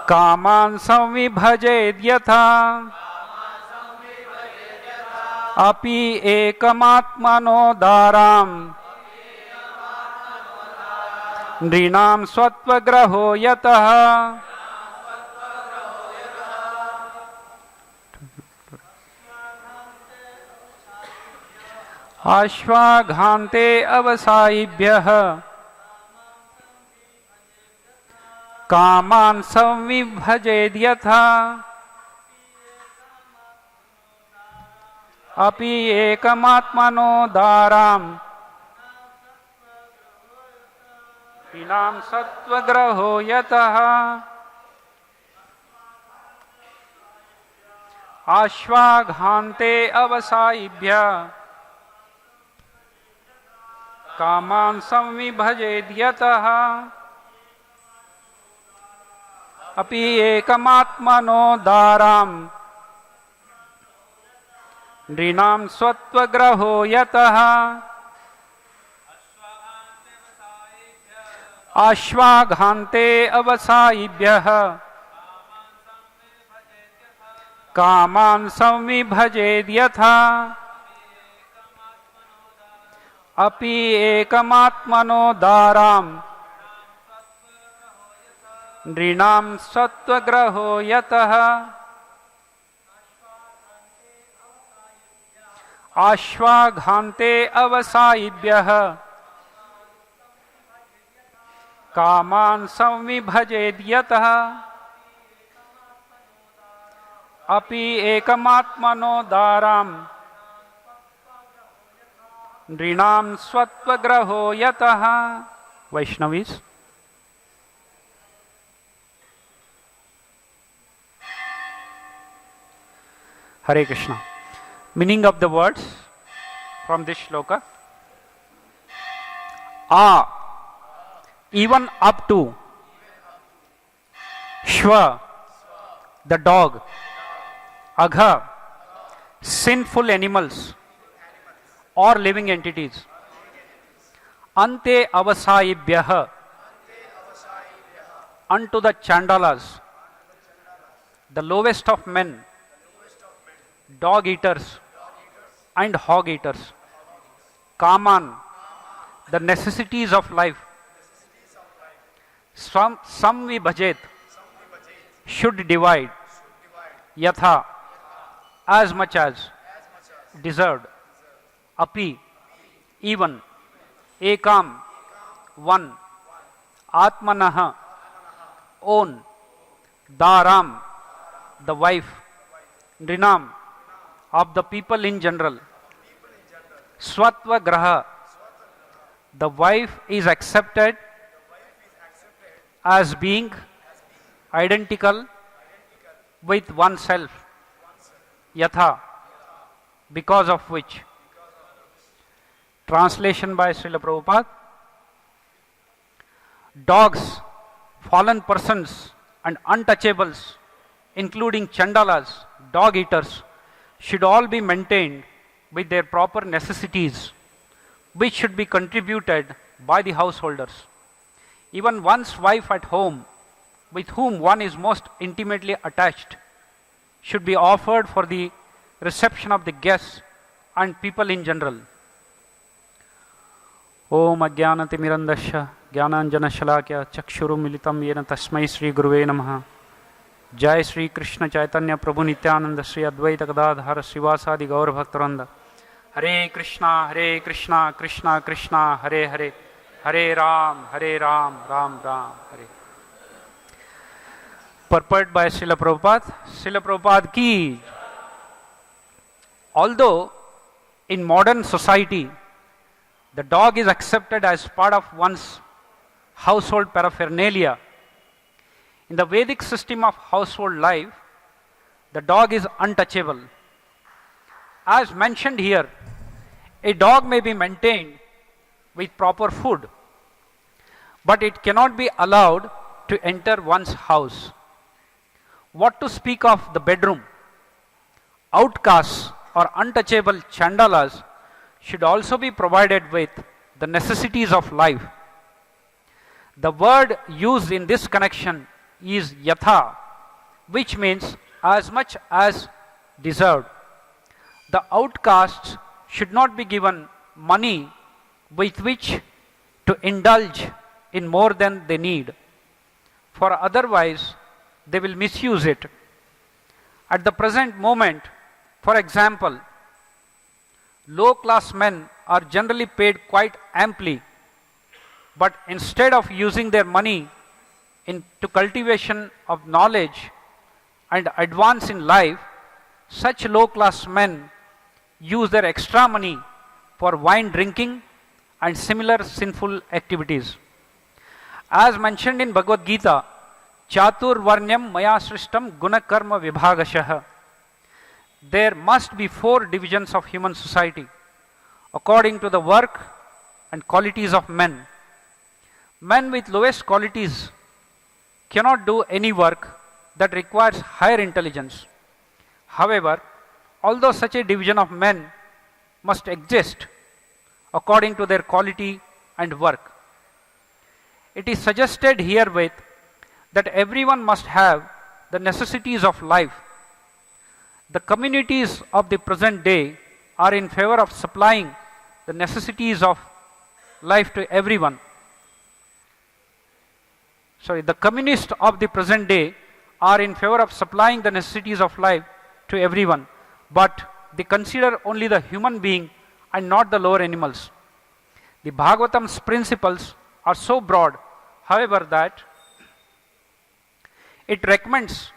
कामान् संविभजेद्यथा अपि एकमात्मनो दाराम् नृणां स्वत्वग्रहो यतः आश्वाघान्ते अवसायिभ्यः कामान् संविभजेद्यथा अपि एकमात्मनो दाराम् नृणां सत्वग्रहो यतः आश्वाघान्ते अवसायिभ्यः कामान् संविभजेद्यतः अपि एकमात्मनो दाराम् नृणां स्वत्वग्रहो यतः आश्वाघान्ते अवसायिभ्यः कामान् संविभजेद्यथा अपि एकमात्मनो दाराम् नृणां सत्वग्रहो यतः आश्वाघान्ते अवसायिभ्यः कामान् संविभजेद्यतः अपि एकमात्मनो दाराम् नृणां स्वत्वग्रहो यतः. Vaishnavis. Hare Krishna. Meaning of the words from this shloka. Even up to Shva, the dog, Agha, sinful animals or living entities, Ante Avasayibhyah, unto the Chandalas, the lowest of men, dog eaters and hog eaters, Kaman, the necessities of life, some vibhajet, should divide, Yatha, as much as deserved, Api, even, Ekam, one, Atmanaha, own, Daram, the wife, Nrinam, of the people in general, Swatva Graha, the wife is accepted as being identical with oneself, Yatha, because of which. Translation by Srila Prabhupada. Dogs, fallen persons and untouchables, including Chandalas, dog eaters, should all be maintained with their proper necessities, which should be contributed by the householders. Even one's wife at home, with whom one is most intimately attached, should be offered for the reception of the guests and people in general. Om Ajnanatimirandasya Jnananjana Shalakya Chakshuru Militam Yena Tasmai Sri Guruve Namaha. Jai Sri Krishna Chaitanya Prabhu Nityananda Sri Advaita Gadadhara Srivasadi Gaur Bhaktaranda. Hare Krishna, Krishna Krishna, Hare Hare, Hare Ram, Ram Ram, Hare. Purport by Srila Prabhupada. Srila Prabhupada ki. Although in modern society the dog is accepted as part of one's household paraphernalia, in the Vedic system of household life, the dog is untouchable. As mentioned here, a dog may be maintained with proper food, but it cannot be allowed to enter one's house. What to speak of the bedroom? Outcasts or untouchable Chandalas should also be provided with the necessities of life. The word used in this connection is yatha, which means as much as deserved. The outcasts should not be given money with which to indulge in more than they need, for otherwise they will misuse it. At the present moment, for example, low class men are generally paid quite amply, but instead of using their money into cultivation of knowledge and advance in life, such low class men use their extra money for wine drinking and similar sinful activities. As mentioned in Bhagavad Gita, Chatur Varnyam Maya Srishtam Guna Karma Vibhagashah. There must be 4 divisions of human society according to the work and qualities of men. Men with lowest qualities cannot do any work that requires higher intelligence. However, although such a division of men must exist according to their quality and work, it is suggested herewith that everyone must have the necessities of life. The communities of the present day are in favor of supplying the necessities of life to everyone. The communists of the present day are in favor of supplying the necessities of life to everyone, but they consider only the human being and not the lower animals. The Bhagavatam's principles are so broad, however, that it recommends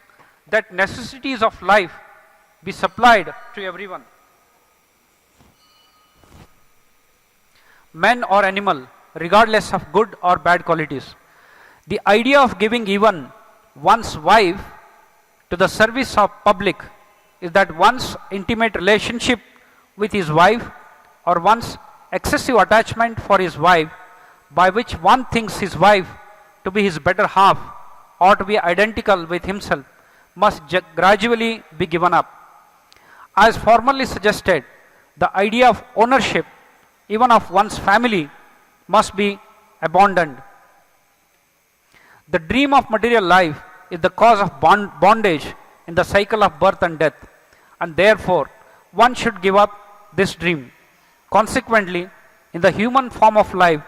that necessities of life be supplied to everyone, man or animal, regardless of good or bad qualities. The idea of giving even one's wife to the service of public is that one's intimate relationship with his wife or one's excessive attachment for his wife, by which one thinks his wife to be his better half or to be identical with himself, must gradually be given up. As formerly suggested, the idea of ownership, even of one's family, must be abandoned. The dream of material life is the cause of bondage in the cycle of birth and death, and therefore one should give up this dream. Consequently, in the human form of life,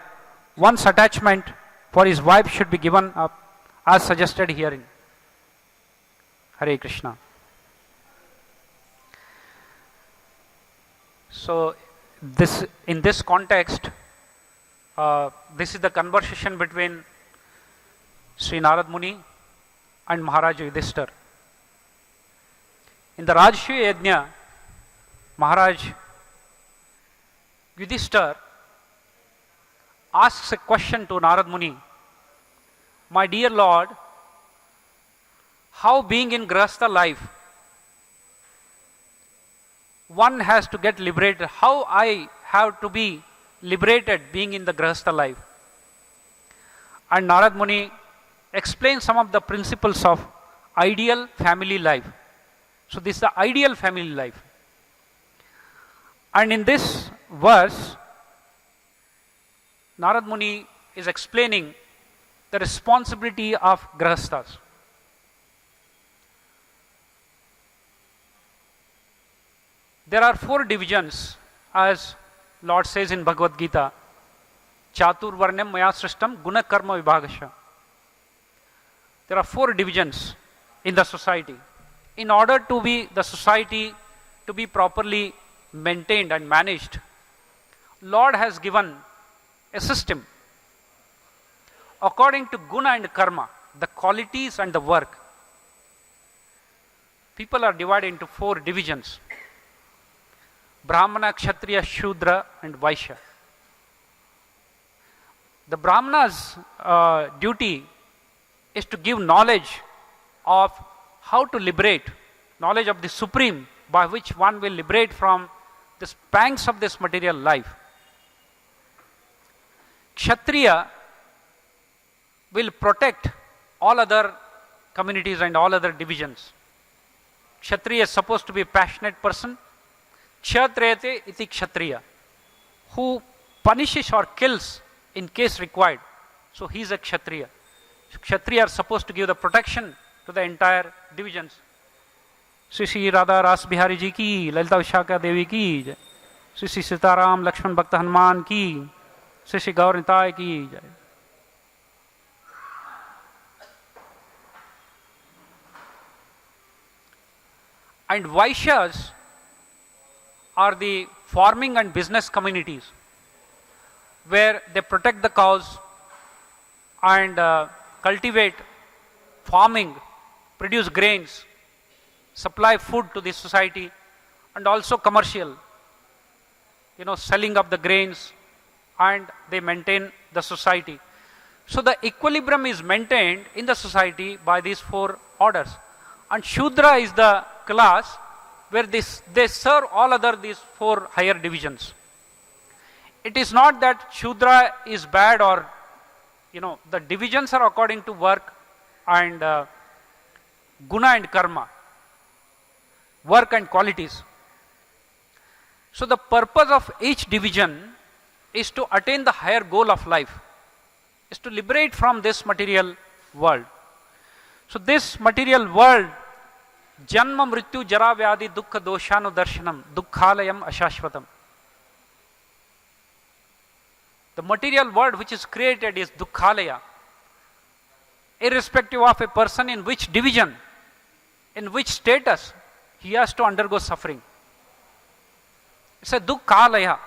one's attachment for his wife should be given up as suggested herein. Hare Krishna. So, in this context, this is the conversation between Sri Narad Muni and Maharaj Yudhishthir. In the Rajasuya Yajna, Maharaj Yudhishthir asks a question to Narad Muni. My dear Lord, how being in Grihastha life, one has to get liberated, how I have to be liberated being in the Grihastha life? And Narad Muni explains some of the principles of ideal family life. So this is the ideal family life. And in this verse, Narad Muni is explaining the responsibility of Grihasthas. There are 4 divisions, as Lord says in Bhagavad Gita, Chatur Varnyam Maya Srishtam Guna Karma Vibhagasha. There are 4 divisions in the society. In order to be the society to be properly maintained and managed, Lord has given a system. According to guna and karma, the qualities and the work, people are divided into 4 divisions: Brahmana, Kshatriya, Shudra and Vaishya. The Brahmana's duty is to give knowledge of how to liberate, knowledge of the Supreme, by which one will liberate from the pangs of this material life. Kshatriya will protect all other communities and all other divisions. Kshatriya is supposed to be a passionate person. Kshatriyate iti Kshatriya, who punishes or kills in case required. So he is a Kshatriya. Kshatriya are supposed to give the protection to the entire divisions. Shri Shri Radha Rasabihariji ki, Lalita Vishaka Devi ki jai. Shri Shri Sitaram Lakshman Bhakta Hanuman ki, Shri Shri Gaur Nitai ki jai. And Vaishyas are the farming and business communities where they protect the cows and cultivate farming, produce grains, supply food to the society, and also commercial, selling of the grains, and they maintain the society. So the equilibrium is maintained in the society by these four orders. And Shudra is the class where they serve all other these four higher divisions. It is not that Shudra is bad or, the divisions are according to work and guna and karma, work and qualities. So the purpose of each division is to attain the higher goal of life, is to liberate from this material world. So this material world, Janma Mrityu Jara Vyadi Dukkha Doshanu Darshanam Dukkhalayam Ashashvatam. The material world which is created is Dukkhalaya. Irrespective of a person in which division, in which status, he has to undergo suffering. It's a Dukkhalaya.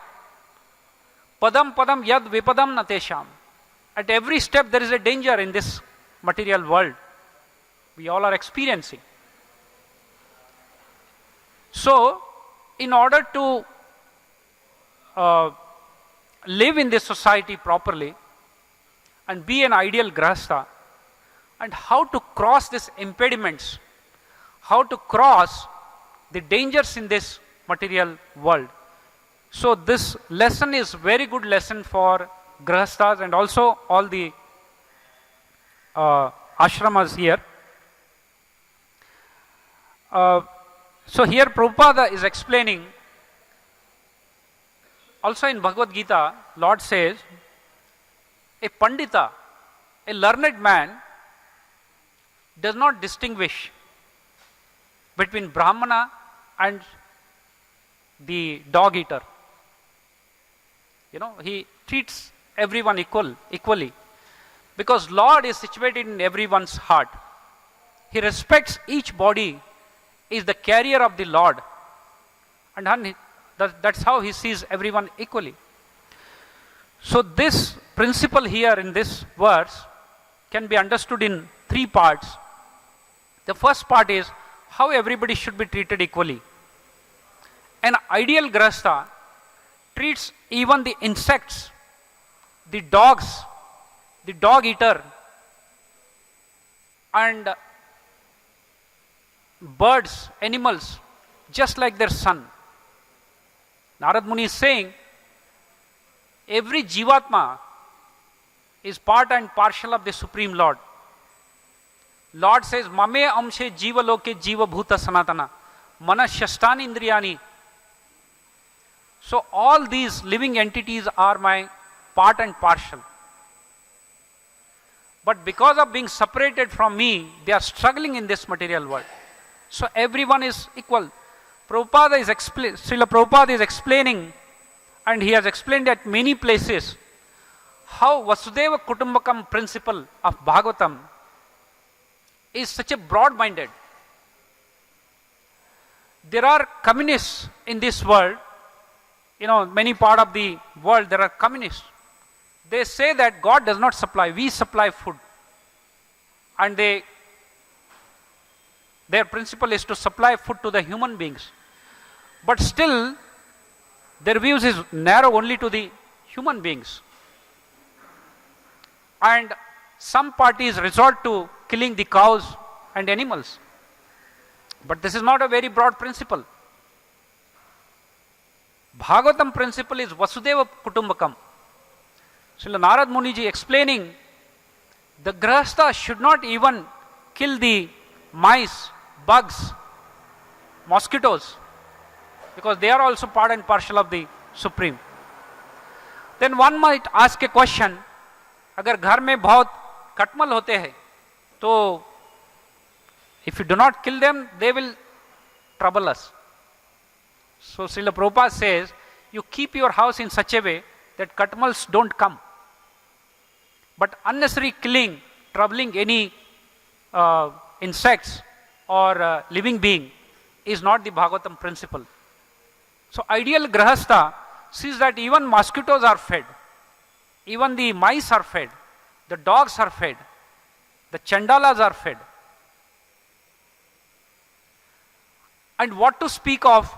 Padam Padam Yad Vipadam Natesham. At every step there is a danger in this material world. We all are experiencing. So, in order to live in this society properly and be an ideal grahastha, and how to cross these impediments, how to cross the dangers in this material world. So this lesson is very good lesson for grahasthas and also all the ashramas here. So here Prabhupada is explaining, also in Bhagavad Gita, Lord says, a Pandita, a learned man, does not distinguish between Brahmana and the dog eater. He treats everyone equally. Because Lord is situated in everyone's heart. He respects each body is the carrier of the Lord. And that's how he sees everyone equally. So this principle here in this verse can be understood in three parts. The first part is how everybody should be treated equally. An ideal grahastha treats even the insects, the dogs, the dog eater, and birds, animals, just like their son. Narad Muni is saying, every Jivatma is part and parcel of the Supreme Lord. Lord says, Mame amshe jiva loke jiva bhuta sanatana, manashyastani indriyani. So all these living entities are my part and parcel. But because of being separated from me, they are struggling in this material world. So everyone is equal. Srila Prabhupada is explaining, and he has explained at many places, how Vasudeva Kutumbakam principle of Bhagavatam is such a broad-minded. There are communists in this world, many part of the world there are communists. They say that God does not supply, we supply food. And their principle is to supply food to the human beings. But still, their views is narrow only to the human beings. And some parties resort to killing the cows and animals. But this is not a very broad principle. Bhagavatam principle is Vasudeva Kutumbakam. Srila Narad Muniji explaining, the grahastha should not even kill the mice, bugs, mosquitoes, because they are also part and parcel of the Supreme. Then one might ask a question, अगर घर में बहुत कटमल होते हैं, तो if you do not kill them, they will trouble us. So Srila Prabhupada says, you keep your house in such a way that katmals don't come. But unnecessary killing, troubling any insects or living being is not the Bhagavatam principle. So ideal grahastha sees that even mosquitoes are fed, even the mice are fed, the dogs are fed, the chandalas are fed. And what to speak of,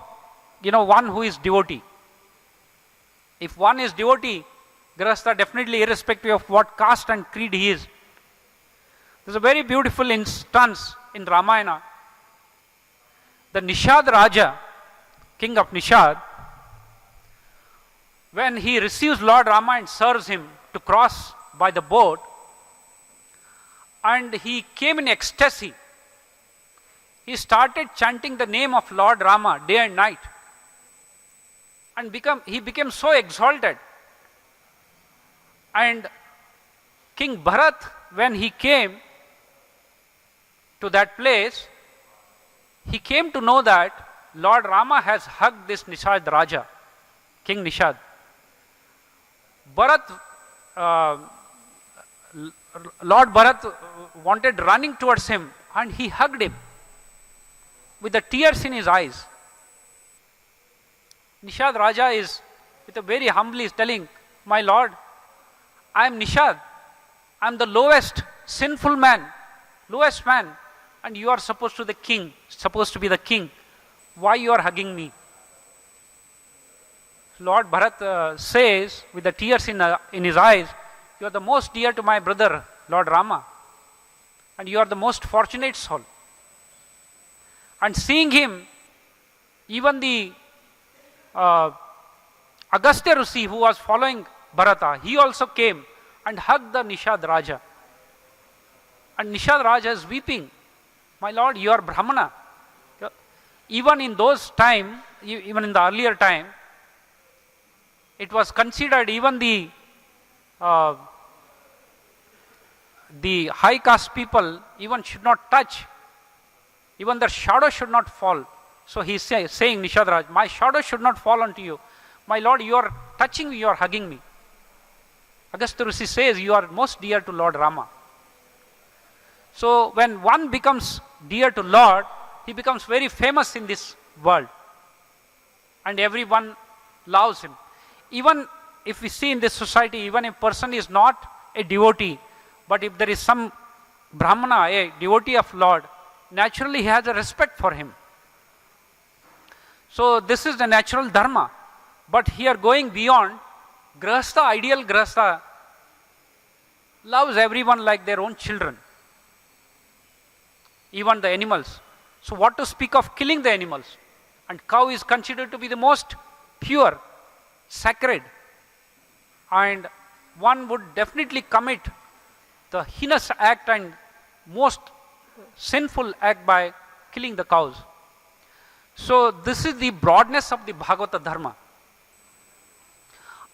one who is devotee. If one is devotee, grahastha, definitely irrespective of what caste and creed he is. There's a very beautiful instance in Ramayana. The Nishad Raja, king of Nishad, when he receives Lord Rama and serves him to cross by the boat, and he came in ecstasy, he started chanting the name of Lord Rama day and night. And he became so exalted. And King Bharat, when he came to that place, he came to know that Lord Rama has hugged this Nishad Raja, King Nishad. Lord Bharat wanted running towards him, and he hugged him with the tears in his eyes. Nishad Raja is, with a very humbly, is telling, my Lord, I am Nishad. I am the lowest sinful man, lowest man, and you are supposed to be the king. Why you are hugging me? Lord Bharat says, with the tears in his eyes, you are the most dear to my brother, Lord Rama, and you are the most fortunate soul. And seeing him, even the Agastya Rishi, who was following Bharata, he also came and hugged the Nishad Raja. And Nishad Raja is weeping. My Lord, you are Brahmana. Even in those time, even in the earlier time, it was considered even the high caste people even should not touch. Even their shadow should not fall. So he is saying, Nishad Raj, my shadow should not fall onto you. My Lord, you are touching me, you are hugging me. Agastya Rishi says, you are most dear to Lord Rama. So when one becomes dear to Lord, he becomes very famous in this world. And everyone loves him. Even if we see in this society, even if a person is not a devotee, but if there is some Brahmana, a devotee of Lord, naturally he has a respect for him. So this is the natural dharma. But here going beyond, grahastha, ideal grahastha, loves everyone like their own children. Even the animals. So what to speak of killing the animals? And cow is considered to be the most pure, sacred. And one would definitely commit the heinous act and most sinful act by killing the cows. So this is the broadness of the Bhagavata Dharma.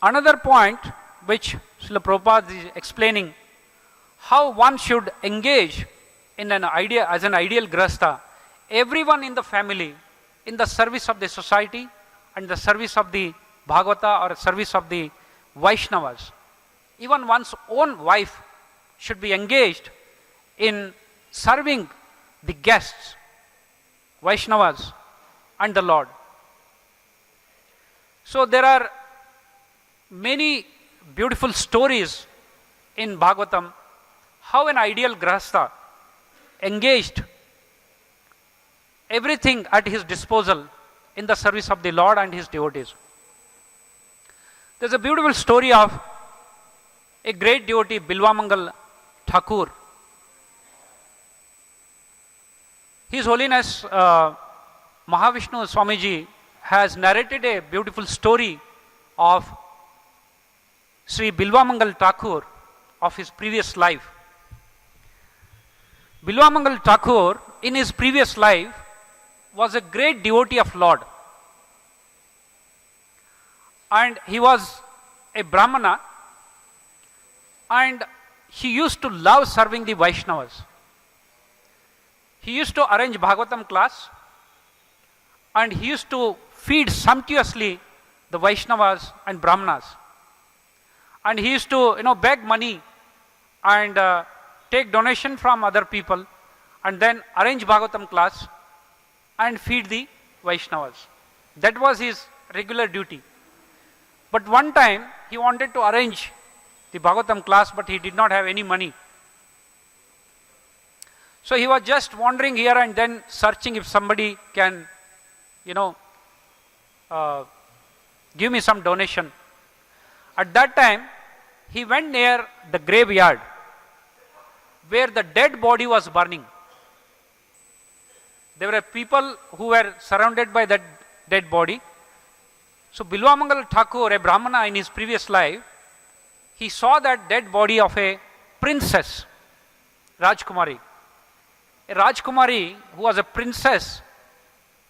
Another point which Srila Prabhupada is explaining, how one should engage in an idea as an ideal grahastha, everyone in the family, in the service of the society and the service of the Bhagavata or service of the Vaishnavas. Even one's own wife should be engaged in serving the guests, Vaishnavas and the Lord. So there are many beautiful stories in Bhagavatam how an ideal grahastha engaged everything at his disposal in the service of the Lord and his devotees. There's a beautiful story of a great devotee, Bilvamangal Thakur. His Holiness Mahavishnu Swamiji has narrated a beautiful story of Sri Bilvamangal Thakur of his previous life. Bilvamangal Thakur in his previous life was a great devotee of Lord. And he was a Brahmana, and he used to love serving the Vaishnavas. He used to arrange Bhagavatam class, and he used to feed sumptuously the Vaishnavas and Brahmanas. And he used to, beg money and take donation from other people, and then arrange Bhagavatam class and feed the Vaishnavas. That was his regular duty. But one time he wanted to arrange the Bhagavatam class, but he did not have any money. So he was just wandering here and then, searching if somebody can, give me some donation. At that time, he went near the graveyard where the dead body was burning. There were people who were surrounded by that dead body. So Bilvamangal Thakur, a Brahmana in his previous life, he saw that dead body of a princess, Rajkumari. A Rajkumari who was a princess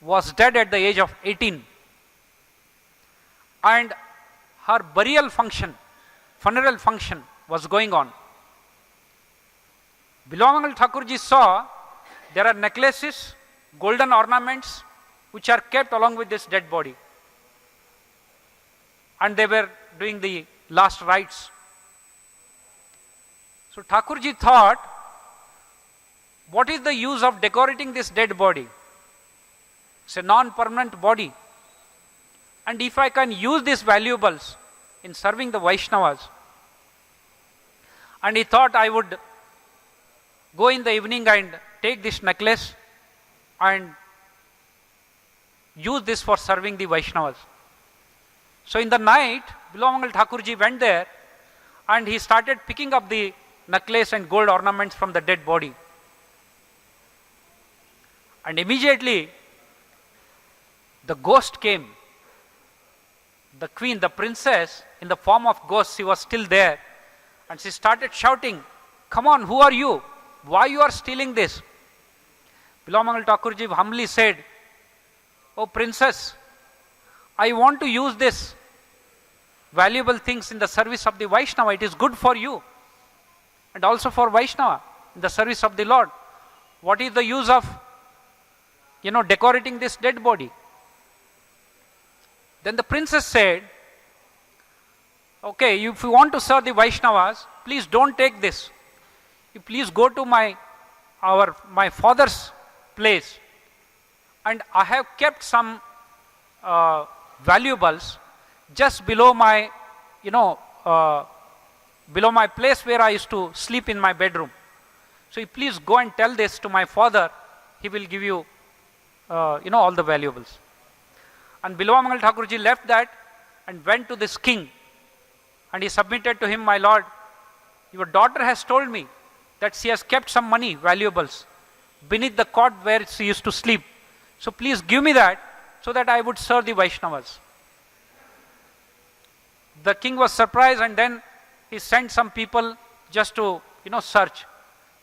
was dead at the age of 18. And her burial function, funeral function was going on. Bilvamangal Thakurji saw there are necklaces, golden ornaments which are kept along with this dead body. And they were doing the last rites. So Thakurji thought, what is the use of decorating this dead body? It's a non-permanent body. And if I can use these valuables in serving the Vaishnavas, and he thought I would go in the evening and take this necklace and use this for serving the Vaishnavas. So in the night, Bilvamangal Thakurji went there and he started picking up the necklace and gold ornaments from the dead body. And immediately, the ghost came. The queen, the princess, in the form of ghost, she was still there. And she started shouting, "Come on, who are you? Why you are stealing this?" Bilvamangal Thakurji humbly said, "Oh princess, I want to use this valuable things in the service of the Vaishnava. It is good for you and also for Vaishnava in the service of the Lord. What is the use of, decorating this dead body?" Then the princess said, "Okay, if you want to serve the Vaishnavas, please don't take this. You please go to my father's place, and I have kept some valuables just below my, below my place where I used to sleep in my bedroom. So you please go and tell this to my father. He will give you, all the valuables." And Bilvamangal Thakurji left that and went to this king, and he submitted to him, "My lord, your daughter has told me that she has kept some money, valuables, beneath the cot where she used to sleep. So please give me that so that I would serve the Vaishnavas." The king was surprised, and then he sent some people just to, search.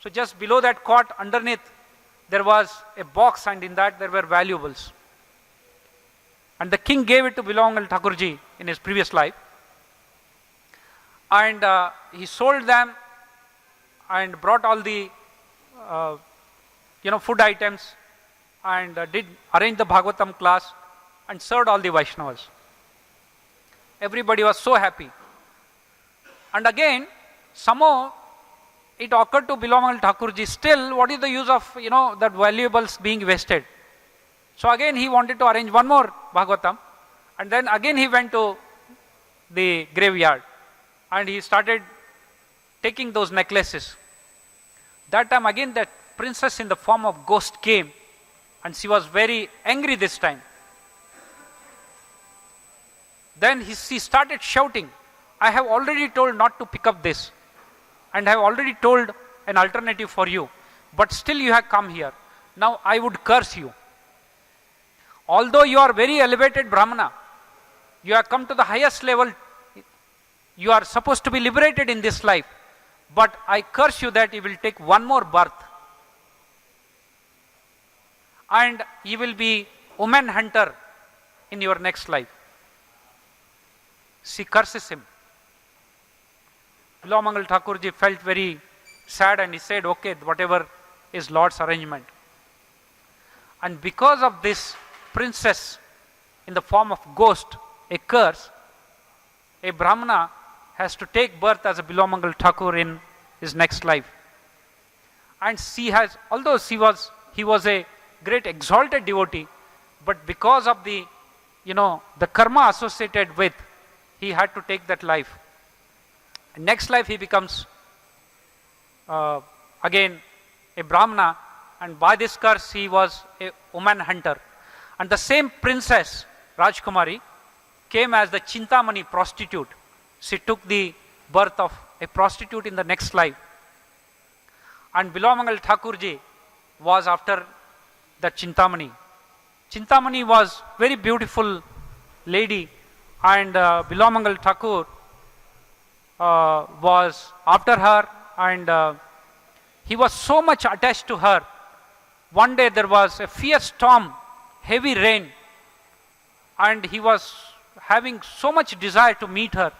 So just below that cot, underneath, there was a box, and in that there were valuables. And the king gave it to Bilvamangal Thakurji in his previous life. And he sold them and brought all the, food items, and did arrange the Bhagavatam class and served all the Vaishnavas. Everybody was so happy. And again, somehow it occurred to Bilvamangal Thakurji, still what is the use of, that valuables being wasted? So again he wanted to arrange one more Bhagavatam, and then again he went to the graveyard and he started taking those necklaces. That time again that princess in the form of ghost came, and she was very angry this time. Then she started shouting, "I have already told not to pick up this, and I have already told an alternative for you, but still you have come here. Now I would curse you. Although you are very elevated Brahmana, you have come to the highest level, you are supposed to be liberated in this life, but I curse you that you will take one more birth, and you will be woman hunter in your next life." She curses him. Bilawamangal Thakurji felt very sad and he said, okay, whatever is Lord's arrangement. And because of this princess in the form of ghost, a curse, a Brahmana has to take birth as a Bilawamangal Thakur in his next life. And although he was a great exalted devotee, but because of the karma associated with, he had to take that life. Next life he becomes again a Brahmana, and by this curse he was a woman hunter. And the same princess, Rajkumari, came as the Chintamani prostitute. She took the birth of a prostitute in the next life. And Bilawamangal Thakurji was after that Chintamani. Chintamani was very beautiful lady, and Bilawamangal Thakur was after her, and he was so much attached to her. One day there was a fierce storm, heavy rain, and he was having so much desire to meet her.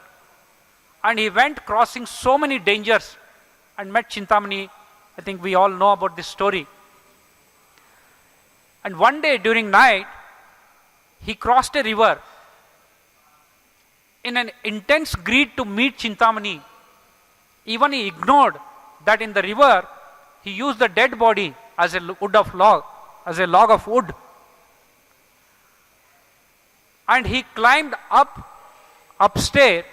And he went crossing so many dangers and met Chintamani. I think we all know about this story. And one day during night, he crossed a river in an intense greed to meet Chintamani. Even he ignored that in the river, he used the dead body as a log of wood. And he climbed upstairs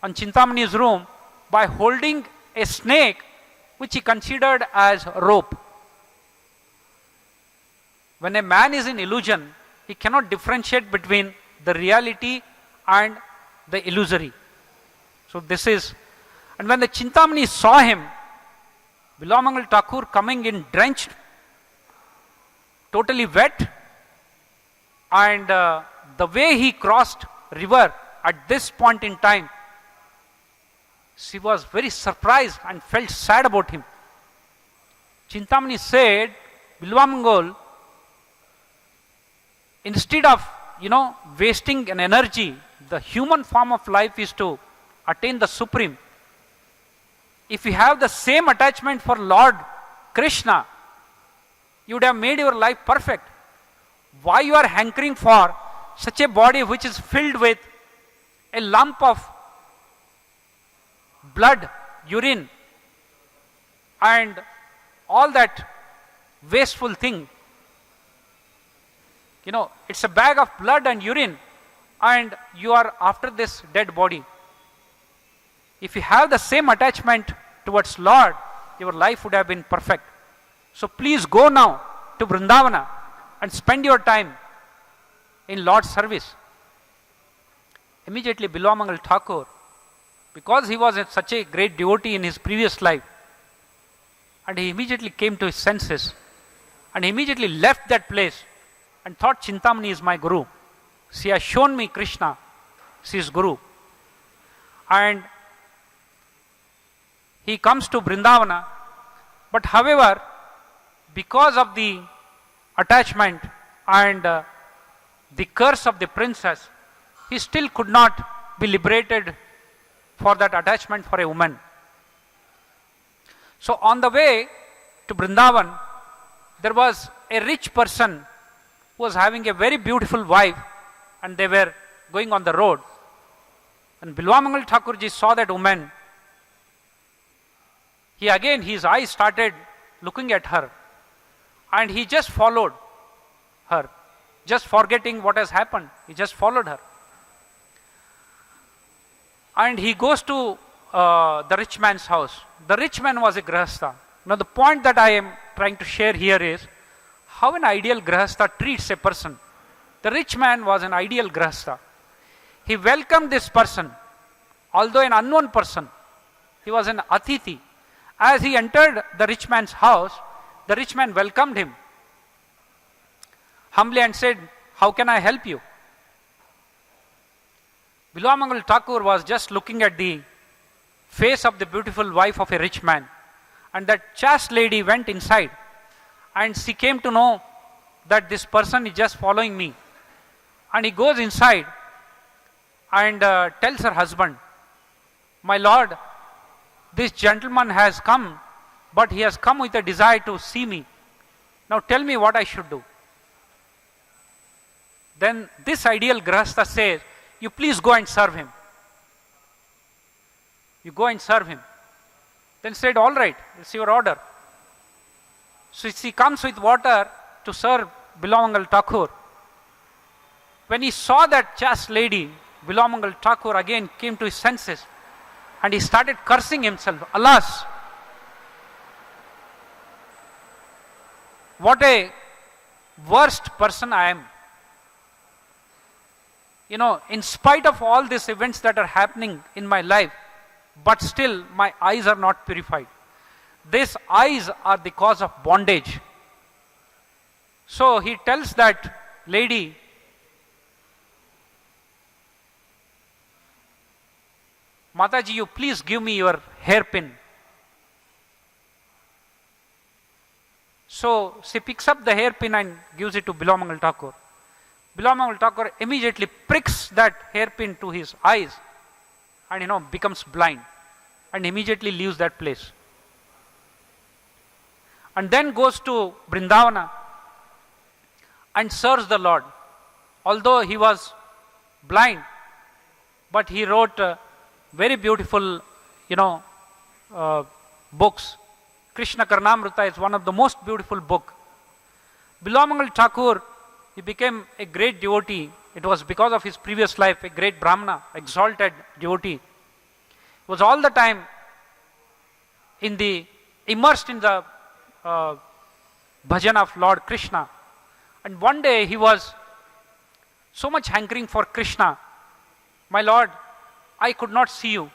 on Chintamani's room by holding a snake which he considered as rope. When a man is in illusion, he cannot differentiate between the reality and the illusory. So and when the Chintamani saw him, Bilawamangal Thakur coming in drenched, totally wet, and the way he crossed river at this point in time, she was very surprised and felt sad about him. Chintamani said, Bilawamangal, instead of wasting an energy, the human form of life is to attain the supreme. If you have the same attachment for Lord Krishna, you would have made your life perfect. Why you are hankering for such a body which is filled with a lump of blood, urine, and all that wasteful thing? It's a bag of blood and urine, and you are after this dead body. If you have the same attachment towards Lord, your life would have been perfect. So please go now to Vrindavana and spend your time in Lord's service. Immediately Bilawamangal Thakur, because he was such a great devotee in his previous life, and he immediately came to his senses, and he immediately left that place and thought, Chintamani is my Guru. She has shown me Krishna. She is Guru. And he comes to Vrindavana, but however, because of the attachment and the curse of the princess, he still could not be liberated for that attachment for a woman. So on the way to Vrindavan, there was a rich person who was having a very beautiful wife, and they were going on the road. And Bilawamangal Thakurji saw that woman. His eyes started looking at her, and he just followed her, just forgetting what has happened. He just followed her. And he goes to the rich man's house. The rich man was a grahastha. Now the point that I am trying to share here is how an ideal grahastha treats a person. The rich man was an ideal grahastha. He welcomed this person, although an unknown person. He was an atithi. As he entered the rich man's house, the rich man welcomed him humbly and said, "How can I help you?" Bilawamangal Thakur was just looking at the face of the beautiful wife of a rich man, and that chaste lady went inside, and she came to know that this person is just following me. And he goes inside and tells her husband, "My lord, this gentleman has come, but he has come with a desire to see me. Now tell me what I should do. Then this ideal grahastha says, you please go and serve him. You go and serve him. Then said, all right, it's your order. So he comes with water to serve Bilawamangal Thakur. When he saw that chaste lady, Bilawamangal Thakur again came to his senses and he started cursing himself. Alas, what a worst person I am. In spite of all these events that are happening in my life, but still my eyes are not purified. These eyes are the cause of bondage. So he tells that lady, Mataji, you please give me your hairpin. So she picks up the hairpin and gives it to Bilawamangal Thakur. Bilawamangal Thakur immediately pricks that hairpin to his eyes and becomes blind and immediately leaves that place. And then goes to Vrindavana and serves the Lord. Although he was blind, but he wrote very beautiful, books. Krishna Karnamrita is one of the most beautiful book. Bilawamangal Thakur, he became a great devotee. It was because of his previous life, a great Brahmana, exalted devotee. He was all the time immersed in the bhajan of Lord Krishna. And one day he was so much hankering for Krishna. My Lord, I could not see you.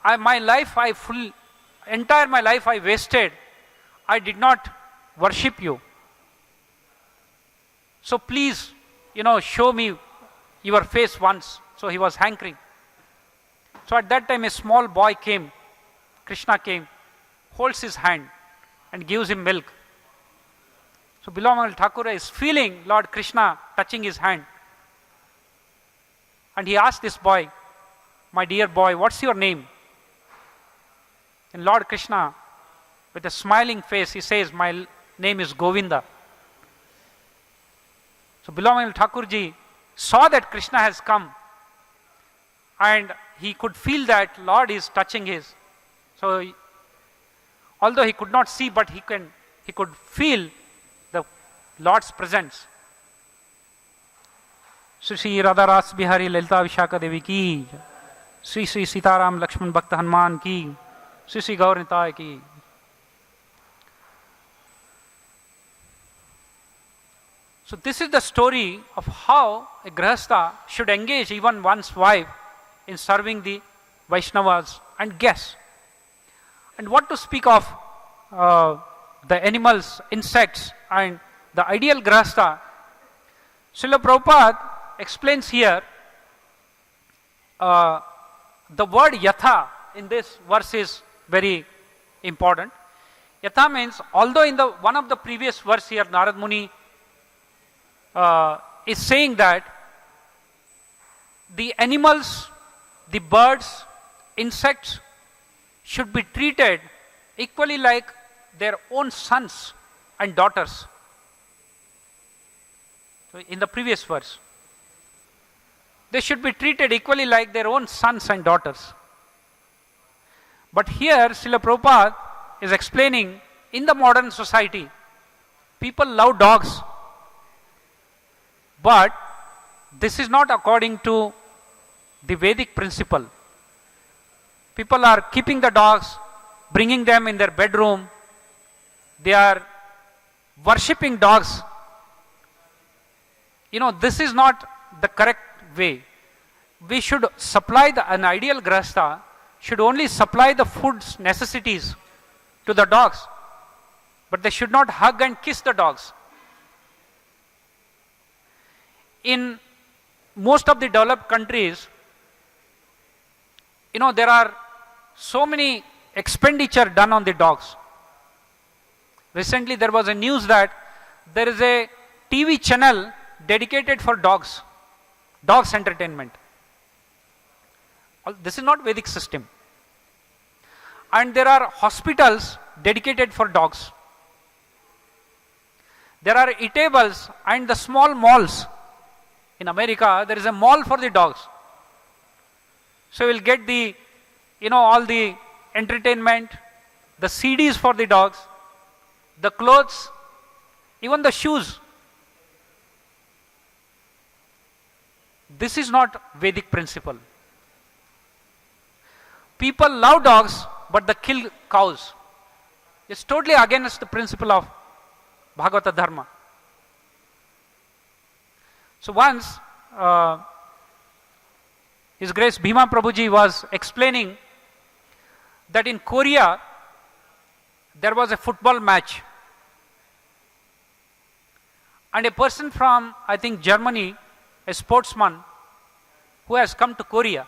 Entire my life I wasted. I did not worship you. So please, show me your face once. So he was hankering. So at that time a small boy came, Krishna came, holds his hand and gives him milk. So Bilawamangal Thakur is feeling Lord Krishna touching his hand. And he asked this boy, my dear boy, what's your name? And Lord Krishna, with a smiling face, he says, my name is Govinda. So Bilawamangal Thakurji saw that Krishna has come and he could feel that Lord is touching his. So although he could not see, but he could feel the Lord's presence. Sri Radha Rasabihariji Lalita Vishaka Devi ki, Sri Sitaram Lakshman Bhakta Hanuman ki, Sri Gaur Nitai ki. So this is the story of how a grahastha should engage even one's wife in serving the Vaishnavas and guests. And what to speak of the animals, insects and the ideal grahastha. Srila Prabhupada explains here the word yatha in this verse is very important. Yatha means, although in one of the previous verse here Narad Muni is saying that the animals, the birds, insects should be treated equally like their own sons and daughters. So in the previous verse, they should be treated equally like their own sons and daughters. But here Srila Prabhupada is explaining, in the modern society, people love dogs. But this is not according to the Vedic principle. People are keeping the dogs, bringing them in their bedroom. They are worshipping dogs. This is not the correct way. We should supply an ideal grahastha should only supply the food's necessities to the dogs, but they should not hug and kiss the dogs. In most of the developed countries, there are so many expenditure done on the dogs. Recently there was a news that there is a TV channel dedicated for dogs entertainment. This is not Vedic system. And there are hospitals dedicated for dogs. There are eatables and the small malls. In America, there is a mall for the dogs. So you will get the, all the entertainment, the CDs for the dogs, the clothes, even the shoes. This is not Vedic principle. People love dogs, but they kill cows. It's totally against the principle of Bhagavata Dharma. So once, His Grace Bhima Prabhuji was explaining that in Korea, there was a football match. And a person from, I think, Germany, a sportsman, who has come to Korea.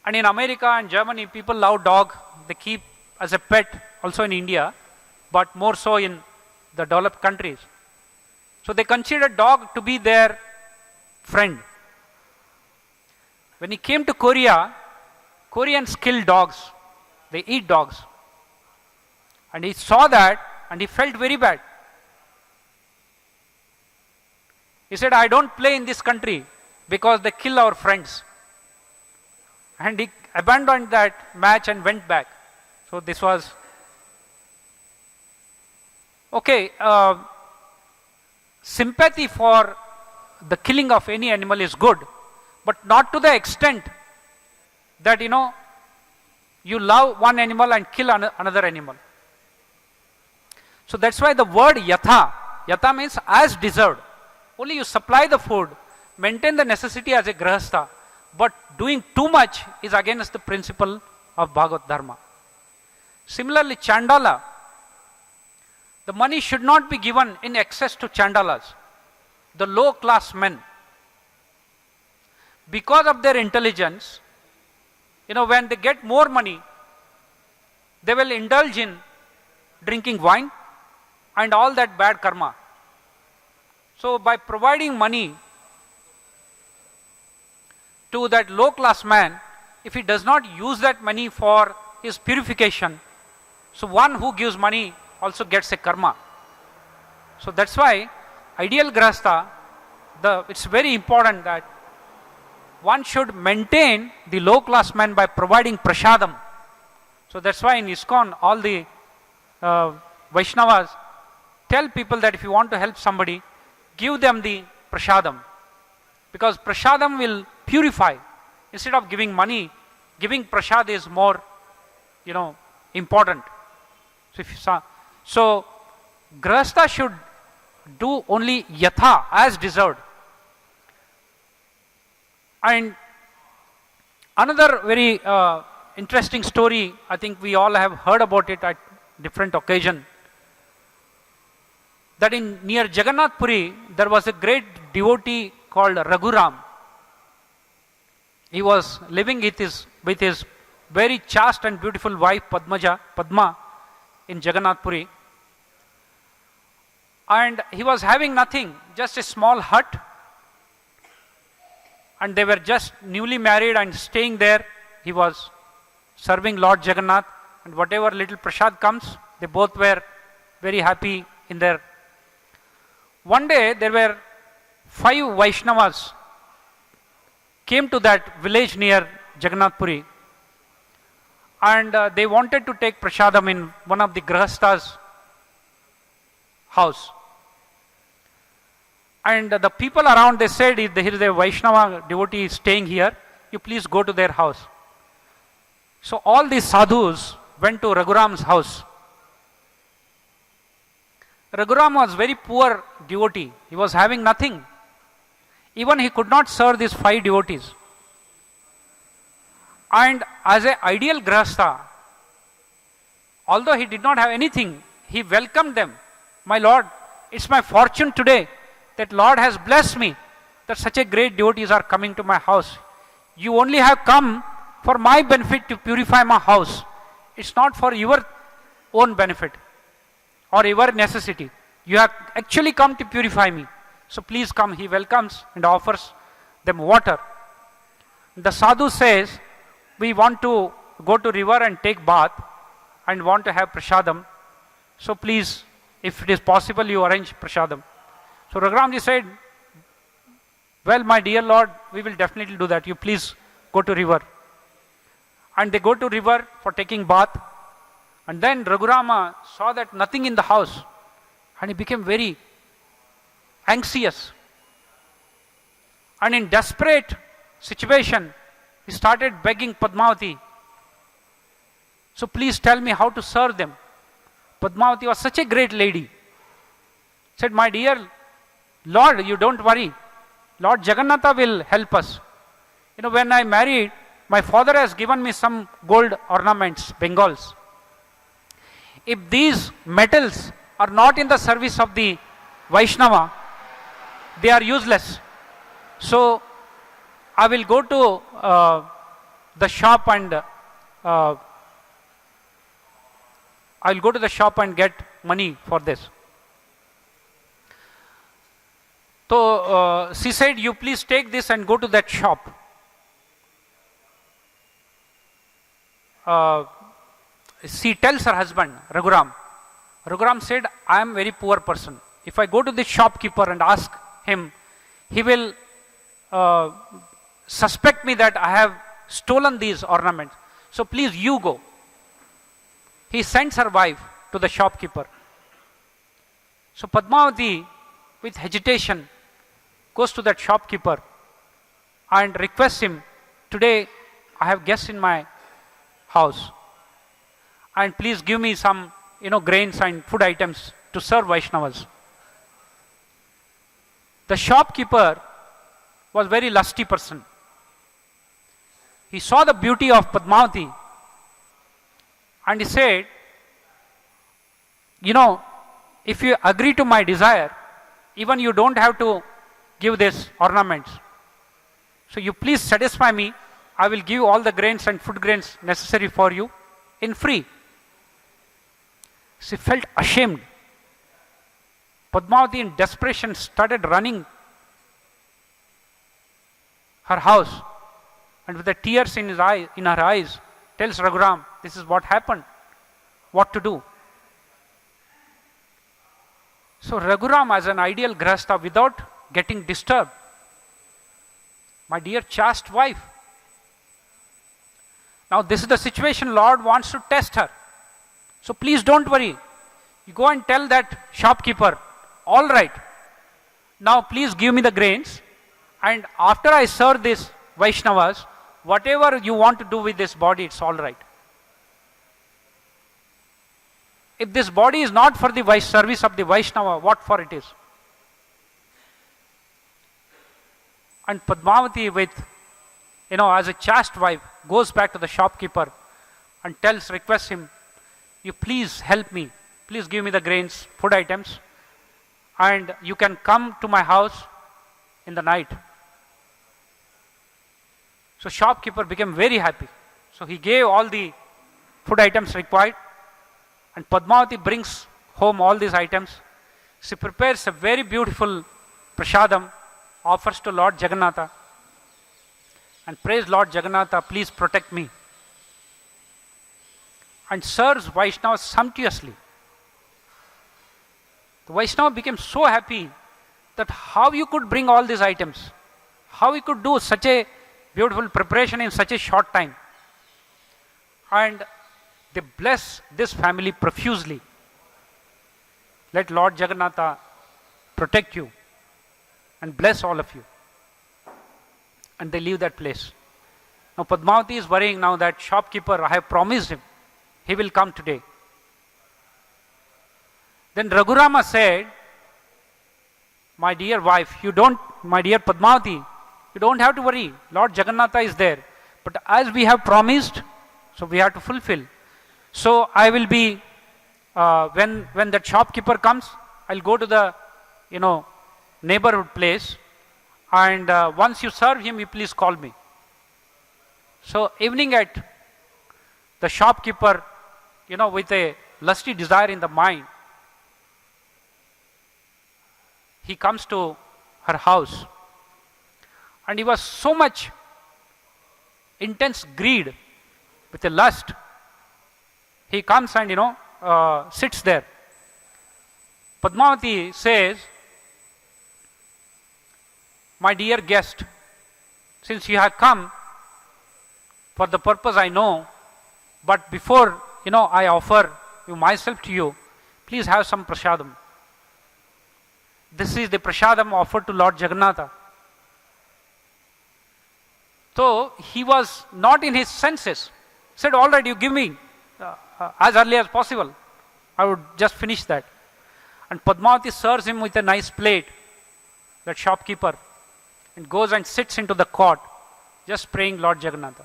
And in America and Germany, people love dog. They keep as a pet, also in India, but more so in the developed countries. So they consider dog to be their friend. When he came to Korea, Koreans kill dogs. They eat dogs. And he saw that and he felt very bad. He said, I don't play in this country because they kill our friends. And he abandoned that match and went back. So this was okay. Sympathy for the killing of any animal is good, but not to the extent that you love one animal and kill another animal. So that's why the word yatha means as deserved. Only you supply the food, maintain the necessity as a grahastha, but doing too much is against the principle of Bhagavad Dharma. Similarly, Chandala, the money should not be given in excess to Chandalas, the low class men. Because of their intelligence, when they get more money, they will indulge in drinking wine and all that bad karma. So by providing money to that low class man, if he does not use that money for his purification, so one who gives money also gets a karma. So that's why ideal grahastha, it's very important that one should maintain the low class man by providing prasadam. So that's why in ISKCON all the Vaishnavas tell people that if you want to help somebody, give them the prasadam. Because prasadam will purify. Instead of giving money, giving prasad is more, important. So grahastha should do only yatha, as deserved. And another very interesting story, I think we all have heard about it at different occasion, that in near Jagannath Puri, there was a great devotee called Raghuram. He was living with his very chaste and beautiful wife Padma in Jagannath Puri. And he was having nothing, just a small hut. And they were just newly married and staying there. He was serving Lord Jagannath, and whatever little prasad comes, they both were very happy in their. One day there were 5 Vaishnavas came to that village near Jagannath Puri, and they wanted to take prasadam in one of the grahastha's house. And the people around, they said, if there is a Vaishnava devotee staying here, you please go to their house. So all these sadhus went to Raghuram's house. Raghuram was very poor devotee. He was having nothing. Even he could not serve these 5 devotees. And as an ideal grahastha, although he did not have anything, he welcomed them. My Lord, it's my fortune today that Lord has blessed me, that such a great devotees are coming to my house. You only have come for my benefit to purify my house. It's not for your own benefit or your necessity. You have actually come to purify me. So please come. He welcomes and offers them water. The sadhu says, we want to go to river and take bath and want to have prasadam. So please, if it is possible, you arrange prasadam. So Raghuramji said, well, my dear Lord, we will definitely do that. You please go to river. And they go to river for taking bath. And then Raghurama saw that nothing in the house. And he became very anxious. And in desperate situation, he started begging Padmavati. So please tell me how to serve them. Padmavati was such a great lady. Said, my dear Lord, you don't worry. Lord Jagannatha will help us. You know, when I married, my father has given me some gold ornaments, Bengals. If these metals are not in the service of the Vaishnava, they are useless. So I will go to the shop and I'll go to the shop and get money for this. So she said, you please take this and go to that shop. She tells her husband, Raghuram. Raghuram said, I am a very poor person. If I go to the shopkeeper and ask him, he will suspect me that I have stolen these ornaments. So please you go. He sends her wife to the shopkeeper. So Padmavati, with hesitation, goes to that shopkeeper and requests him, today I have guests in my house. And please give me some, grains and food items to serve Vaishnavas. The shopkeeper was a very lusty person. He saw the beauty of Padmavati and he said, if you agree to my desire, even you don't have to give this ornaments. So you please satisfy me. I will give all the grains and food grains necessary for you in free. She felt ashamed. Padmavati in desperation started running her house and with the tears in her eyes tells Raghuram, this is what happened, what to do. So Raghuram, as an ideal grahastha, without getting disturbed, my dear chaste wife, now this is the situation Lord wants to test her. So please don't worry. You go and tell that shopkeeper, all right, now please give me the grains and after I serve these Vaishnavas, whatever you want to do with this body, it's all right. If this body is not for the service of the Vaishnava, what for it is? And Padmavati with, as a chaste wife, goes back to the shopkeeper and requests him, you please help me, please give me the grains, food items, and you can come to my house in the night. So shopkeeper became very happy. So he gave all the food items required and Padmavati brings home all these items. She prepares a very beautiful prasadam, offers to Lord Jagannatha and prays Lord Jagannatha, please protect me. And serves Vaishnava sumptuously. The Vaishnava became so happy that how you could bring all these items, how you could do such a beautiful preparation in such a short time. And they bless this family profusely. Let Lord Jagannatha protect you and bless all of you. And they leave that place. Now Padmavati is worrying now that shopkeeper, I have promised him, he will come today. Then Raghurama said, my dear wife, my dear Padmavati, you don't have to worry. Lord Jagannatha is there. But as we have promised, so we have to fulfill. So I will be, when that shopkeeper comes, I'll go to the, neighborhood place. And once you serve him, you please call me. So evening at the shopkeeper, with a lusty desire in the mind, he comes to her house. And he was so much intense greed with a lust, he comes and sits there. Padmavati says, my dear guest, since you have come for the purpose I know, but before I offer myself to you, please have some prasadam. This is the prasadam offered to Lord Jagannatha. So he was not in his senses. Said, all right, you give me as early as possible. I would just finish that. And Padmavati serves him with a nice plate, that shopkeeper, and goes and sits into the court, just praying Lord Jagannatha.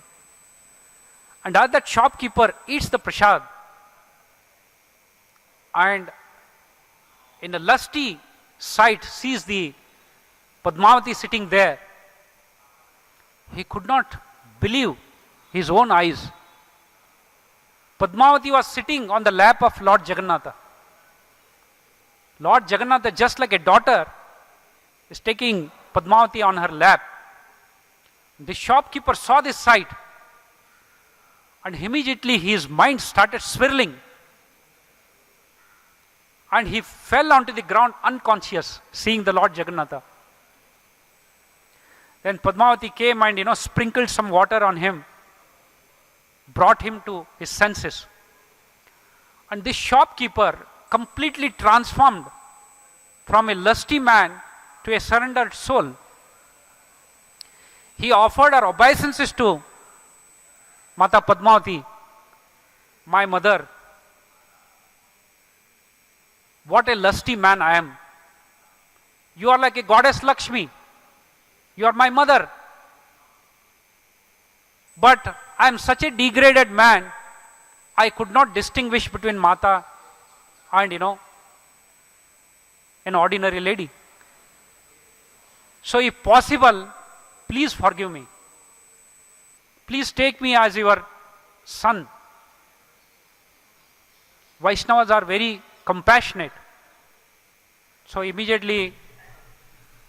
And as that shopkeeper eats the prasad, and in a lusty sight sees the Padmavati sitting there, he could not believe his own eyes. Padmavati was sitting on the lap of Lord Jagannatha. Lord Jagannatha, just like a daughter, is taking Padmavati on her lap. The shopkeeper saw this sight, and immediately his mind started swirling, and he fell onto the ground unconscious, seeing the Lord Jagannatha. Then Padmavati came and sprinkled some water on him, brought him to his senses. And this shopkeeper, completely transformed from a lusty man to a surrendered soul, he offered her obeisances to Mata Padmavati, my mother. What a lusty man I am. You are like a goddess Lakshmi. You are my mother. But I am such a degraded man, I could not distinguish between Mata and an ordinary lady. So if possible, please forgive me. Please take me as your son. Vaishnavas are very compassionate. So immediately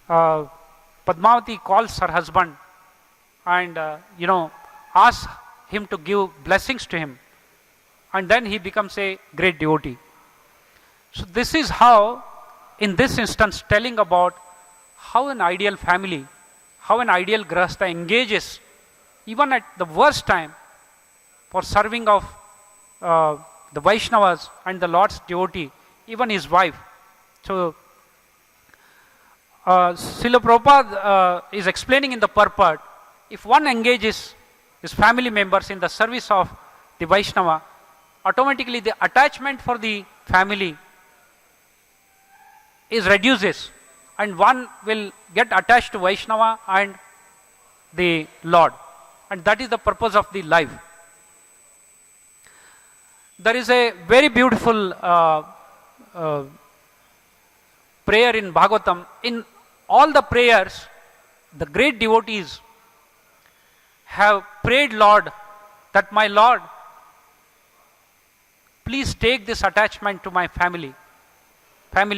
Padmavati calls her husband and asks him to give blessings to him, and then he becomes a great devotee. So this is how, in this instance, telling about how an ideal family, how an ideal grahastha engages even at the worst time for serving of the Vaishnavas and the Lord's devotee, even his wife. So Srila Prabhupada is explaining in the purport, if one engages his family members in the service of the Vaishnava, automatically the attachment for the family is reduces, and one will get attached to Vaishnava and the Lord, and that is the purpose of the life. There is a very beautiful prayer in Bhagavatam. In all the prayers, the great devotees have prayed, Lord, that my Lord, please take this attachment to my family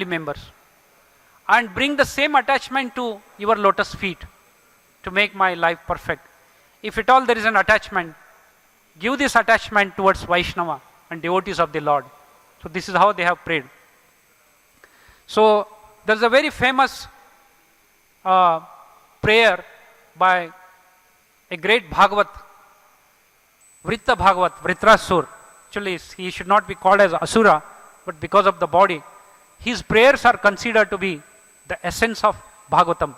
members, and bring the same attachment to your lotus feet to make my life perfect. If at all there is an attachment, give this attachment towards Vaishnava and devotees of the Lord. So this is how they have prayed. So there is a very famous prayer by a great Bhagavat, Vritta Bhagavat, Vritrasur. Actually, he should not be called as Asura, but because of the body, his prayers are considered to be the essence of Bhagavatam.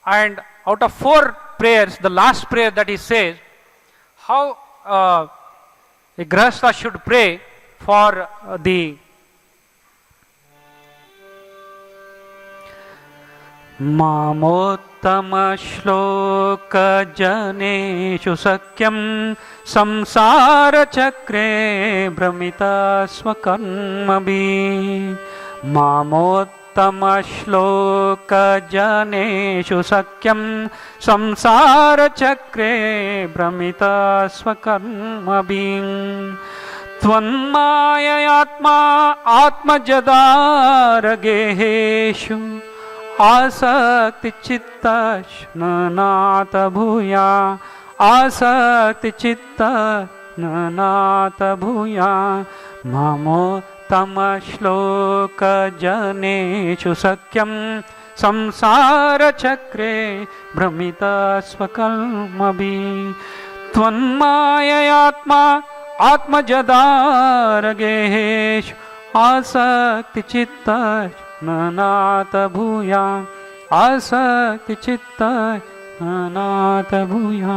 And out of 4 prayers, the last prayer that he says, how a grahastha should pray for the Mamottama shloka janeshu sakyam samsara chakre brahmita swakarmabhi. Mamottama shloka janeshu sakyam samsara chakre brahmita swakarmabhi. Tvanmayayatma atmajadarageshu आसक्ति चित्ता श्ननाथ भूया आसक्ति चित्त नाथ भूया ममोत्तम श्लोक जनेषु सख्यम संसार चक्रे भ्रमित स्वकल्मभि त्वन्माययात्मा आत्मजदारगेषु आसक्ति चित्त नाथ भूया आसक्ति चित्त नाथ भूया.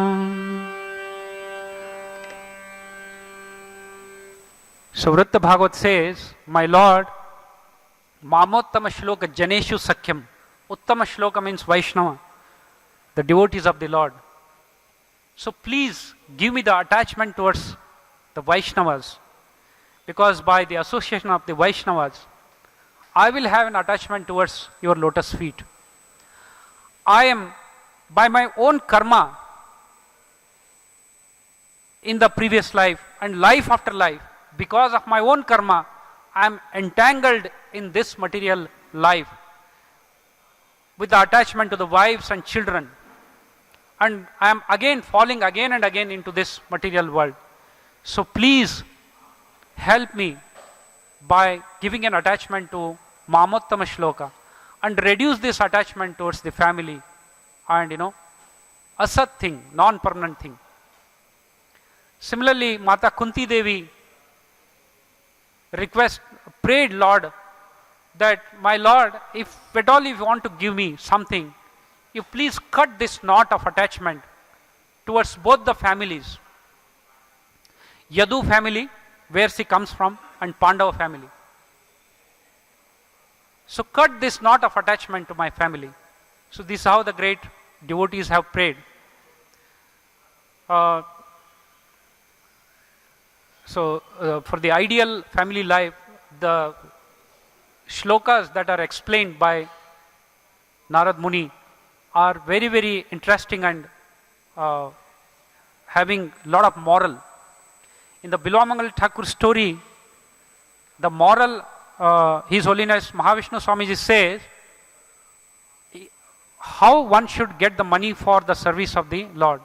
So Vritta Bhagavat says, my Lord, Mamottama Shloka Janeshu Sakhyam. Uttama Shloka means Vaishnava, the devotees of the Lord. So please give me the attachment towards the Vaishnavas, because by the association of the Vaishnavas, I will have an attachment towards your lotus feet. I am, by my own karma, in the previous life and life after life, because of my own karma, I am entangled in this material life with the attachment to the wives and children. And I am again falling again and again into this material world. So please help me by giving an attachment to Mamottama Shloka and reduce this attachment towards the family and asat thing, non-permanent thing. Similarly, Mata Kunti Devi prayed Lord that, my Lord, if at all you want to give me something, you please cut this knot of attachment towards both the families. Yadu family, where she comes from, and Pandava family. So cut this knot of attachment to my family. So this is how the great devotees have prayed. For the ideal family life, the shlokas that are explained by Narad Muni are very, very interesting and having a lot of moral. In the Bilawamangal Thakur story, the moral, His Holiness Mahavishnu Swamiji says, how one should get the money for the service of the Lord.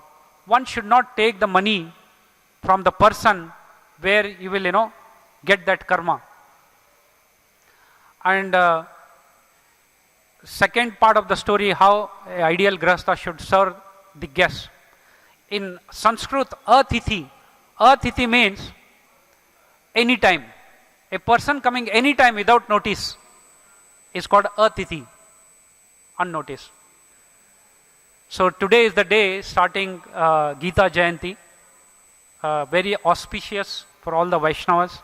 One should not take the money from the person where you will, get that karma. And second part of the story, how an ideal grahastha should serve the guests. In Sanskrit, atithi means anytime. A person coming anytime without notice is called atithi, unnoticed. So today is the day starting Gita Jayanti, very auspicious for all the Vaishnavas,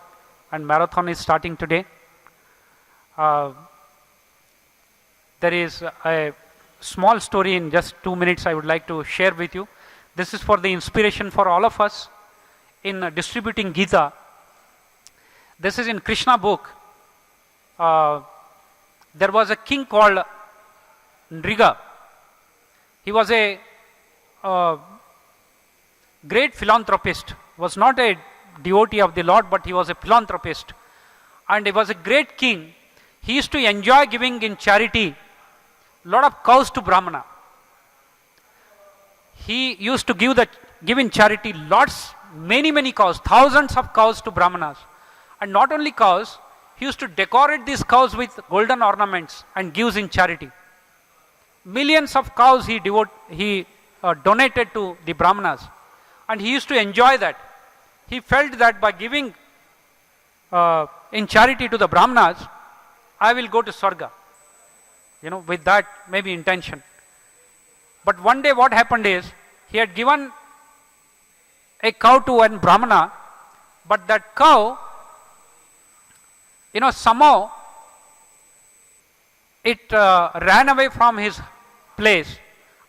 and marathon is starting today. There is a small story in just 2 minutes I would like to share with you. This is for the inspiration for all of us in distributing Gita. This is in Krishna book. There was a king called Nriga. He was a great philanthropist. Was not a devotee of the Lord, but he was a philanthropist. And he was a great king. He used to enjoy giving in charity a lot of cows to Brahmana. He used to give in charity many cows, thousands of cows to Brahmanas. And not only cows, he used to decorate these cows with golden ornaments and gives in charity. Millions of cows he donated to the Brahmanas. And he used to enjoy that. He felt that by giving in charity to the Brahmanas, I will go to Swarga. With that maybe intention. But one day what happened is, he had given a cow to one Brahmana, but that cow, somehow it ran away from his place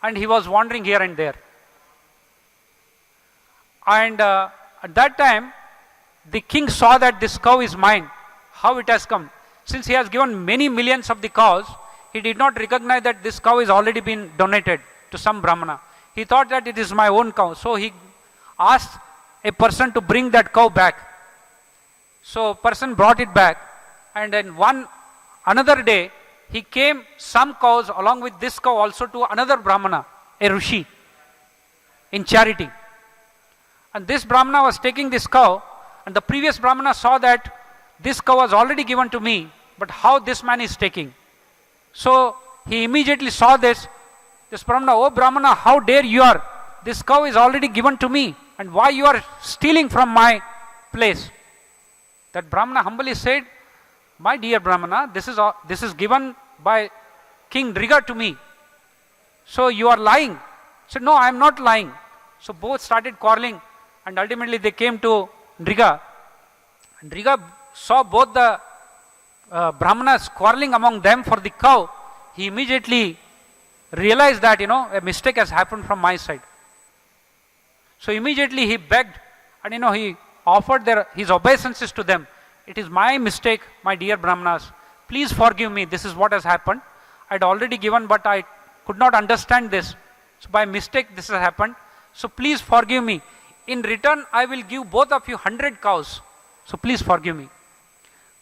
and he was wandering here and there. And at that time, the king saw that this cow is mine. How it has come? Since he has given many millions of the cows, he did not recognize that this cow is already been donated to some Brahmana. He thought that it is my own cow. So he asked a person to bring that cow back. So person brought it back, and then another day, he came some cows along with this cow also to another Brahmana, a Rishi. in charity. And this Brahmana was taking this cow, and the previous Brahmana saw that this cow was already given to me, but how this man is taking. So he immediately saw this Brahmana, oh Brahmana, how dare you are, this cow is already given to me, and why you are stealing from my place? That Brahmana humbly said, my dear Brahmana, this is given by King Nriga to me. So you are lying. He said, no, I am not lying. So both started quarreling, and ultimately they came to Nriga. Nriga saw both the Brahmanas quarreling among them for the cow. He immediately realized that, a mistake has happened from my side. So immediately he begged, and he offered his obeisances to them. It is my mistake, my dear Brahmanas. Please forgive me. This is what has happened. I had already given, but I could not understand this. So by mistake this has happened. So please forgive me. In return, I will give both of you 100 cows. So please forgive me.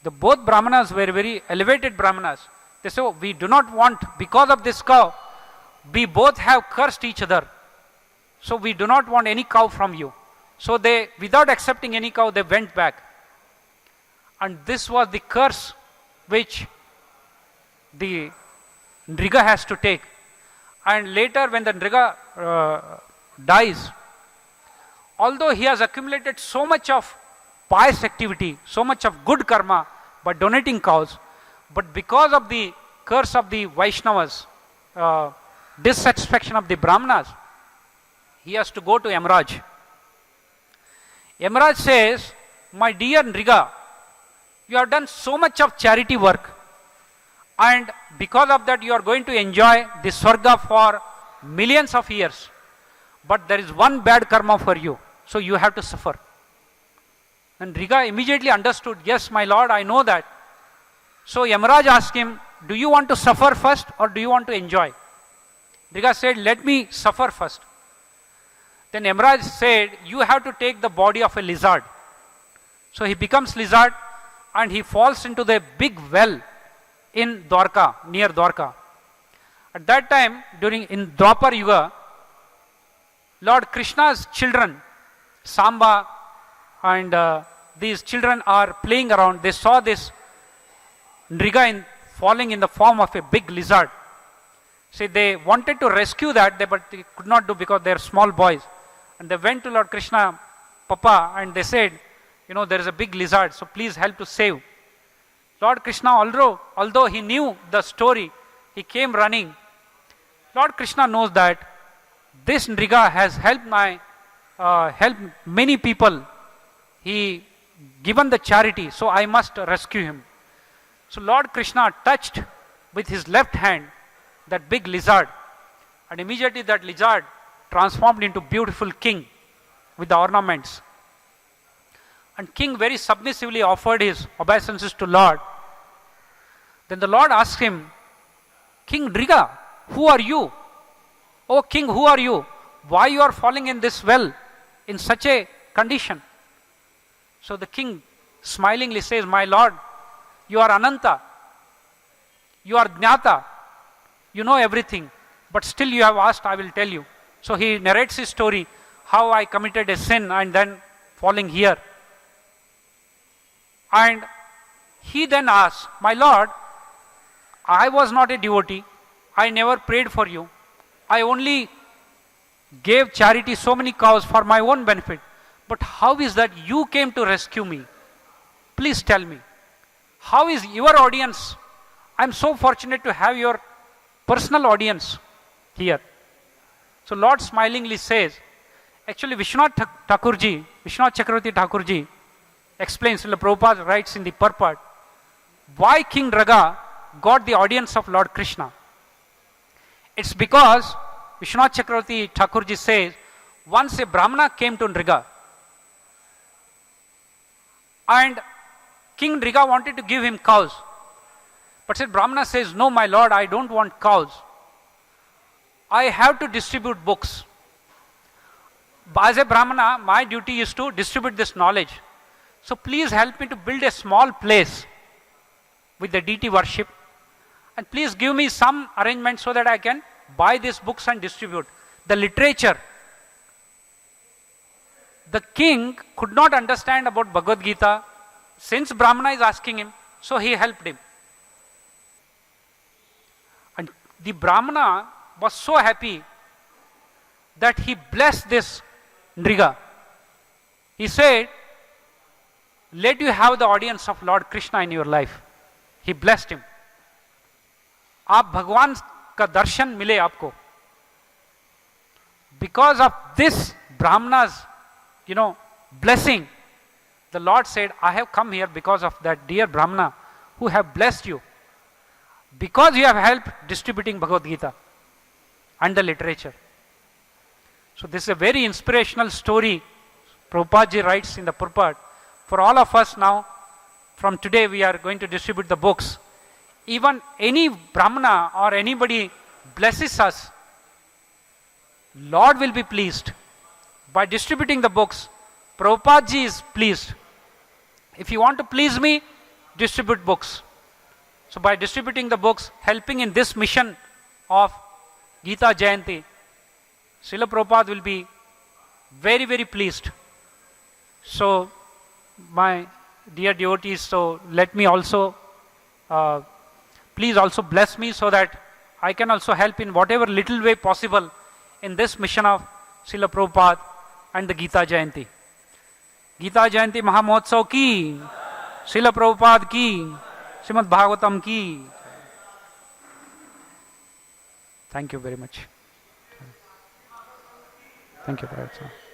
The both Brahmanas were very elevated Brahmanas. They say, oh, we do not want, because of this cow, we both have cursed each other. So we do not want any cow from you. So they, without accepting any cow, they went back. And this was the curse which the Nriga has to take. And later when the Nriga dies, although he has accumulated so much of pious activity, so much of good karma by donating cows, but because of the curse of the Vaishnavas, dissatisfaction of the Brahmanas, he has to go to Yamaraj. Yamaraj says, my dear Nriga, you have done so much of charity work, and because of that you are going to enjoy the Swarga for millions of years. But there is one bad karma for you, so you have to suffer. And Nriga immediately understood, yes, my lord, I know that. So Yamaraj asked him, do you want to suffer first or do you want to enjoy? Nriga said, let me suffer first. Then Yamaraj said, you have to take the body of a lizard. So he becomes lizard and he falls into the big well in Dwarka, near Dwarka. At that time, in Dwapar Yuga, Lord Krishna's children, Samba and these children are playing around. They saw this Nriga falling in the form of a big lizard. See, they wanted to rescue that, but they could not do because they are small boys. And they went to Lord Krishna, Papa, and they said, there is a big lizard, so please help to save. Lord Krishna, although he knew the story, he came running. Lord Krishna knows that this Nriga has helped many people. He given the charity, so I must rescue him. So Lord Krishna touched with his left hand that big lizard, and immediately that lizard transformed into beautiful king with the ornaments. And king very submissively offered his obeisances to Lord. Then the Lord asked him, King Nriga, who are you? Oh king, who are you? Why you are falling in this well in such a condition? So the king smilingly says, my lord, you are Ananta, you are Jnata, you know everything, but still you have asked, I will tell you. So he narrates his story, how I committed a sin and then falling here. And he then asks, my lord, I was not a devotee, I never prayed for you, I only gave charity so many cows for my own benefit. But how is that you came to rescue me? Please tell me. How is your audience? I am so fortunate to have your personal audience here. So Lord smilingly says, actually Vishwanath Chakravarti Thakurji explains, Srila Prabhupada writes in the purport, why King Nriga got the audience of Lord Krishna. It's because Vishwanath Chakravarti Thakurji says, once a Brahmana came to Nriga, and King Nriga wanted to give him cows. But said Brahmana says, no my lord, I don't want cows. I have to distribute books. As a Brahmana, my duty is to distribute this knowledge. So please help me to build a small place with the deity worship. And please give me some arrangement so that I can buy these books and distribute. The literature the king could not understand about Bhagavad Gita. Since Brahmana is asking him, so he helped him. And the Brahmana was so happy that he blessed this Nriga. He said, let you have the audience of Lord Krishna in your life. He blessed him. आप भगवान का दर्शन मिले आपको. Because of this Brahmana's, blessing, the Lord said, I have come here because of that dear Brahmana who have blessed you. Because you have helped distributing Bhagavad Gita and the literature. So this is a very inspirational story. Prabhupada ji writes in the purport, for all of us now, from today we are going to distribute the books. Even any Brahmana or anybody blesses us, Lord will be pleased. By distributing the books, Prabhupada ji is pleased. If you want to please me, distribute books. So by distributing the books, helping in this mission of Gita Jayanti, Srila Prabhupada will be very, very pleased. So my dear devotees, so let me also, please also bless me so that I can also help in whatever little way possible in this mission of Srila Prabhupada and the Gita Jayanti. Gita Jayanti Mahamotsav ki, Srila Prabhupada ki, Srimad Bhagavatam ki. Thank you very much. Thank you, Prabhupada.